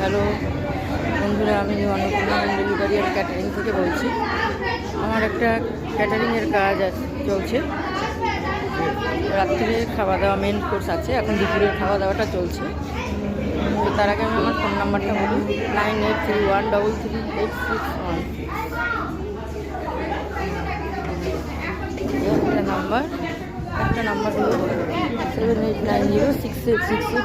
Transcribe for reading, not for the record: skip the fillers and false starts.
Hello বন্ধুরা, আমি Annapurna delivery আর catering থেকে বলছি। আমার একটা ক্যাটারিংয়ের কাজ চলছে। রাত্রে খাওয়া দাওয়া মেন কোর্স আছে, এখন দুপুরের খাওয়া দাওয়াটা চলছে। তো তার আগে আমি আমার ফোন নাম্বারটা বলি, 9831338661। একটা নাম্বার হলো 7666।